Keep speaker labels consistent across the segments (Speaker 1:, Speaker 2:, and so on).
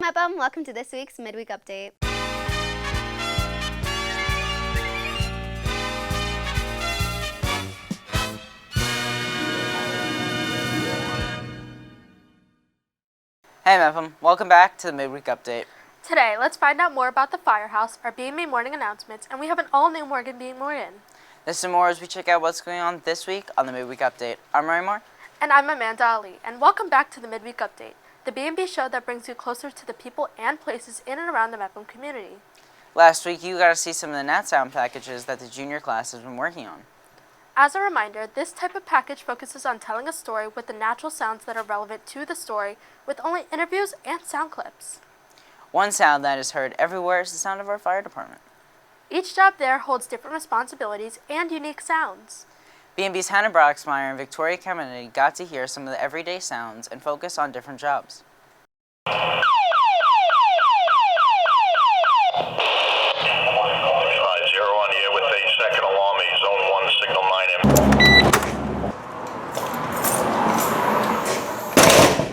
Speaker 1: Mepham, welcome to this week's Midweek Update.
Speaker 2: Hey Mepham, welcome back to the Midweek Update.
Speaker 3: Today, let's find out more about the Firehouse, our B&B morning announcements, and we have an all-new Morgan being Morgan.
Speaker 2: This and more as we check out what's going on this week on the Midweek Update. I'm Ryan Marr.
Speaker 3: And I'm Amanda Ali, and welcome back to the Midweek Update, the B&B show that brings you closer to the people and places in and around the Mepham community.
Speaker 2: Last week, you got to see some of the Nat Sound packages that the junior class has been working on.
Speaker 3: As a reminder, this type of package focuses on telling a story with the natural sounds that are relevant to the story, with only interviews and sound clips.
Speaker 2: One sound that is heard everywhere is the sound of our fire department.
Speaker 3: Each job there holds different responsibilities and unique sounds.
Speaker 2: B&B's Hannah Broxmeyer and Victoria Kennedy got to hear some of the everyday sounds and focus on different jobs.
Speaker 4: I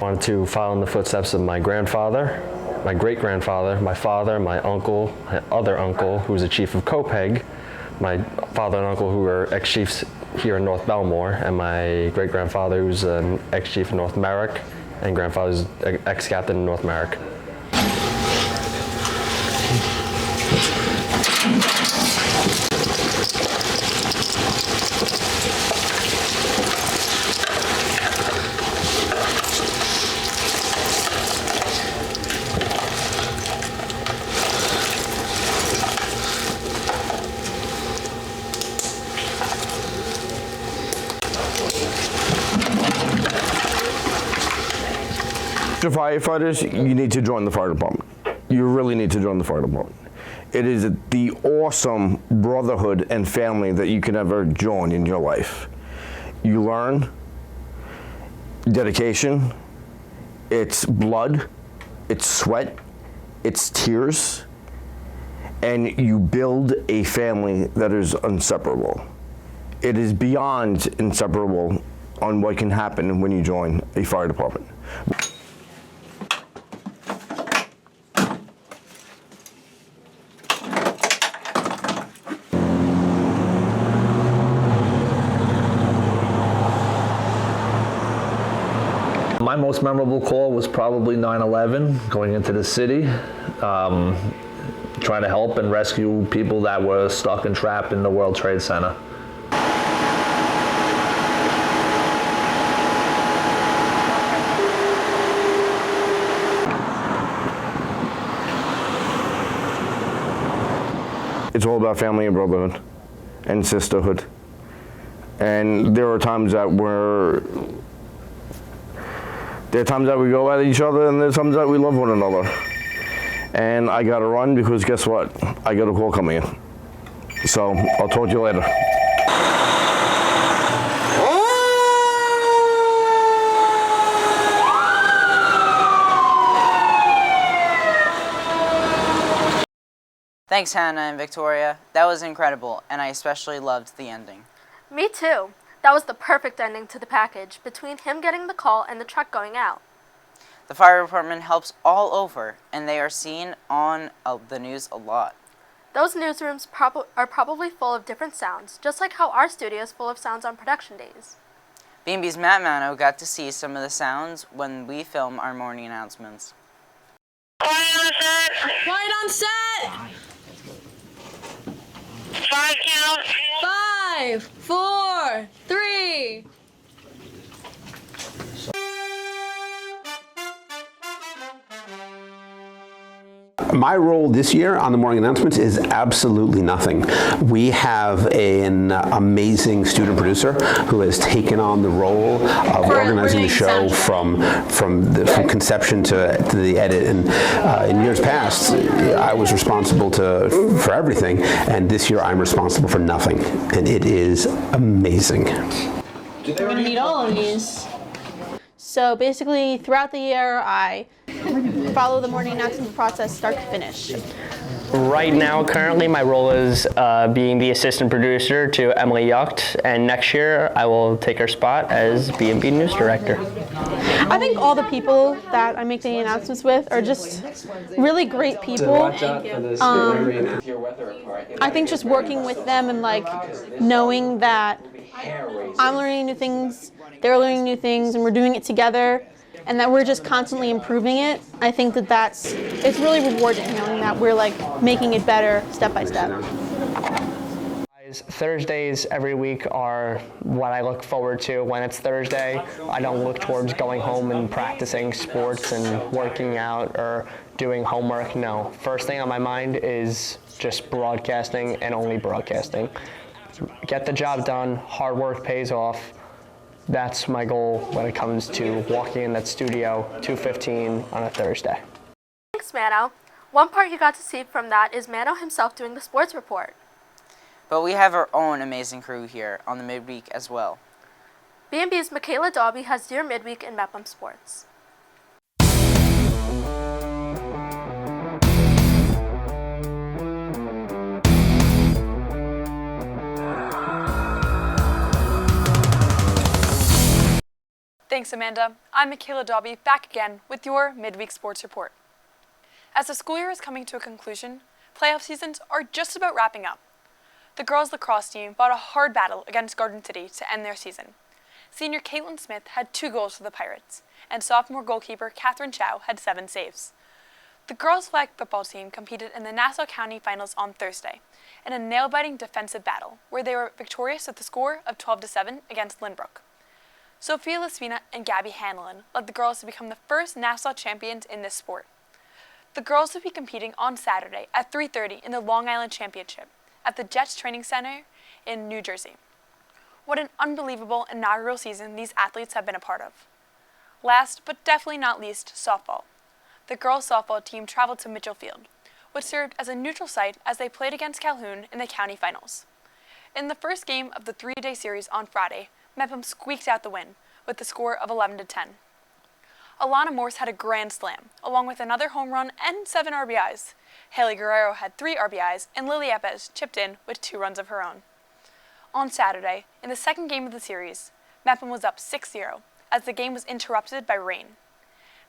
Speaker 4: wanted to follow in the footsteps of my grandfather, my great-grandfather, my father, my uncle, my other uncle, who was a chief of Copeg, my father and uncle who were ex-chiefs here in North Bellmore, and my great-grandfather who's an ex-chief in North Merrick, and grandfather's ex-captain in North Merrick.
Speaker 5: Firefighters, you need to join the fire department. You really need to join the fire department. It is the awesome brotherhood and family that you can ever join in your life. You learn dedication, it's blood, it's sweat, it's tears, and you build a family that is inseparable. It is beyond inseparable on what can happen when you join a fire department.
Speaker 6: My most memorable call was probably 9/11, going into the city, trying to help and rescue people that were stuck and trapped in the World Trade Center.
Speaker 5: It's all about family and brotherhood and sisterhood. And there are times that we go at each other, and there's times that we love one another. And I gotta run because guess what? I got a call coming in. So I'll talk to you later.
Speaker 2: Thanks, Hannah and Victoria. That was incredible, and I especially loved the ending.
Speaker 3: Me too. That was the perfect ending to the package, between him getting the call and the truck going out.
Speaker 2: The fire department helps all over, and they are seen on the news a lot.
Speaker 3: Those newsrooms are probably full of different sounds, just like how our studio is full of sounds on production days.
Speaker 2: B&B's Matt Manno got to see some of the sounds when we film our morning announcements.
Speaker 7: Quiet on set!
Speaker 8: Quiet on set!
Speaker 7: 5 count.
Speaker 8: 5, 4, 3.
Speaker 9: My role this year on the morning announcements is absolutely nothing. We have an amazing student producer who has taken on the role of organizing the show from conception to the edit. And in years past, I was responsible for everything, and this year I'm responsible for nothing, and it is amazing.
Speaker 8: We're gonna need all of these. So basically, throughout the year, I follow the morning announcement process start to finish.
Speaker 10: Right now, currently, my role is being the assistant producer to Emily Yucht, and next year I will take her spot as B&B News Director.
Speaker 3: I think all the people that I make the announcements with are just really great people. I think just working with them and like knowing that I'm learning new things, they're learning new things, and we're doing it together, and that we're just constantly improving it. I think that it's really rewarding knowing that we're like making it better step by step.
Speaker 10: Thursdays every week are what I look forward to. When it's Thursday, I don't look towards going home and practicing sports and working out or doing homework. No, first thing on my mind is just broadcasting and only broadcasting. Get the job done, hard work pays off. That's my goal when it comes to walking in that studio 2:15 on a Thursday.
Speaker 3: Thanks, Manno. One part you got to see from that is Manno himself doing the sports report.
Speaker 2: But we have our own amazing crew here on the midweek as well.
Speaker 3: B&B's Makayla Daube has Dear Midweek in Mepham Sports.
Speaker 11: Thanks, Amanda. I'm Makayla Daube, back again with your Midweek Sports Report. As the school year is coming to a conclusion, playoff seasons are just about wrapping up. The girls' lacrosse team fought a hard battle against Garden City to end their season. Senior Caitlin Smith had 2 goals for the Pirates, and sophomore goalkeeper Catherine Chow had 7 saves. The girls' flag football team competed in the Nassau County Finals on Thursday in a nail-biting defensive battle where they were victorious with a score of 12-7 against Lynbrook. Sophia Laspina and Gabby Hanlon led the girls to become the first Nassau champions in this sport. The girls will be competing on Saturday at 3:30 in the Long Island Championship at the Jets Training Center in New Jersey. What an unbelievable inaugural season these athletes have been a part of. Last, but definitely not least, softball. The girls' softball team traveled to Mitchell Field, which served as a neutral site as they played against Calhoun in the county finals. In the first game of the 3-day series on Friday, Mepham squeaked out the win with a score of 11-10. Alana Morse had a grand slam, along with another home run and 7 RBIs. Haley Guerrero had 3 RBIs, and Lily Epes chipped in with 2 runs of her own. On Saturday, in the second game of the series, Mepham was up 6-0, as the game was interrupted by rain.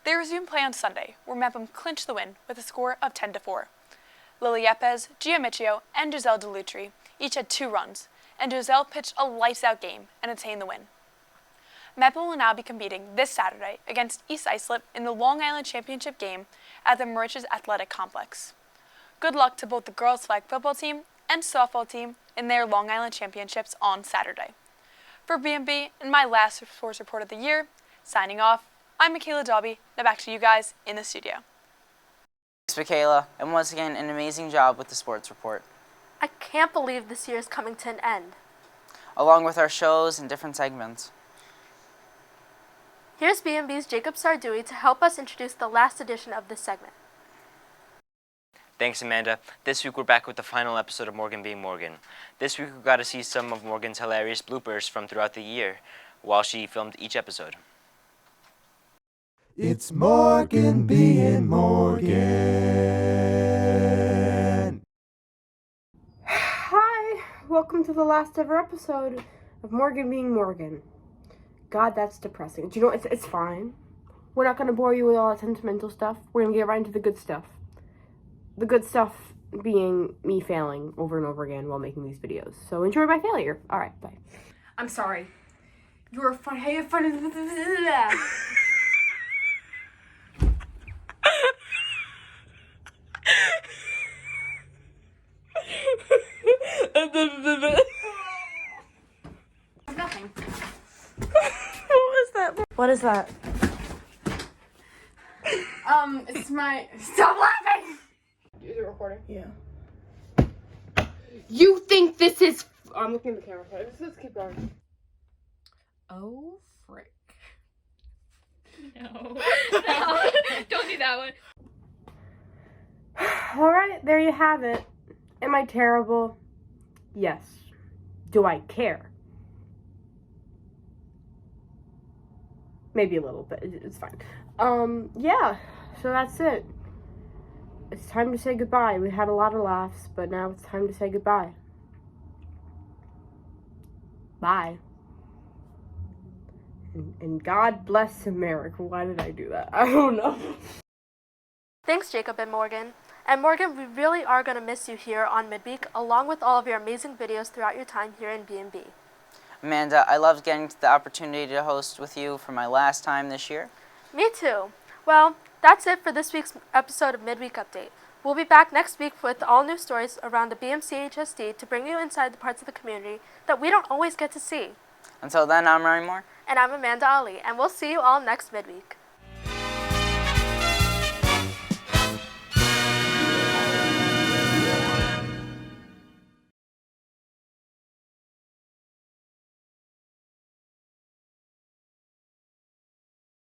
Speaker 11: They resumed play on Sunday, where Mepham clinched the win with a score of 10-4. Lily Epes, Gia Michio, and Giselle DeLutri each had 2 runs, and Giselle pitched a lights-out game and attained the win. Mepham will now be competing this Saturday against East Islip in the Long Island Championship game at the Mauritius Athletic Complex. Good luck to both the girls' flag football team and softball team in their Long Island Championships on Saturday. For B&B and my last sports report of the year, signing off, I'm Makayla Daube. Now back to you guys in the studio.
Speaker 2: Thanks, Makayla, and once again, an amazing job with the sports report.
Speaker 3: I can't believe this year is coming to an end.
Speaker 2: Along with our shows and different segments.
Speaker 3: Here's B&B's Jacob Sarduy to help us introduce the last edition of this segment.
Speaker 12: Thanks, Amanda. This week we're back with the final episode of Morgan Being Morgan. This week we got to see some of Morgan's hilarious bloopers from throughout the year while she filmed each episode.
Speaker 13: It's Morgan being Morgan.
Speaker 14: Hi, welcome to the last ever episode of Morgan being Morgan. God, that's depressing. Do you know, it's fine. We're not going to bore you with all that sentimental stuff. We're going to get right into the good stuff. The good stuff being me failing over and over again while making these videos. So enjoy my failure. All right, bye. I'm sorry. You're fun. Hey, you're fun. Nothing. What is that? It's my... Stop laughing! Is it recording? Yeah. You think this is... I'm looking at the camera. Let's keep going. Oh, frick.
Speaker 8: No. No. Don't do that one.
Speaker 14: Alright, there you have it. Am I terrible? Yes. Do I care? Maybe a little bit. It's fine. Yeah. So that's it. it's time to say goodbye. We had a lot of laughs, but now it's time to say goodbye. Bye. And God bless America. Why did I do that? I don't know.
Speaker 15: Thanks, Jacob and Morgan. And Morgan, we really are going to miss you here on Midweek, along with all of your amazing videos throughout your time here in B&B.
Speaker 2: Amanda, I loved getting the opportunity to host with you for my last time this year.
Speaker 15: Me too. Well, that's it for this week's episode of Midweek Update. We'll be back next week with all new stories around the BMCHSD to bring you inside the parts of the community that we don't always get to see.
Speaker 2: Until then, I'm Ryan Marr.
Speaker 15: And I'm Amanda Ali, and we'll see you all next Midweek.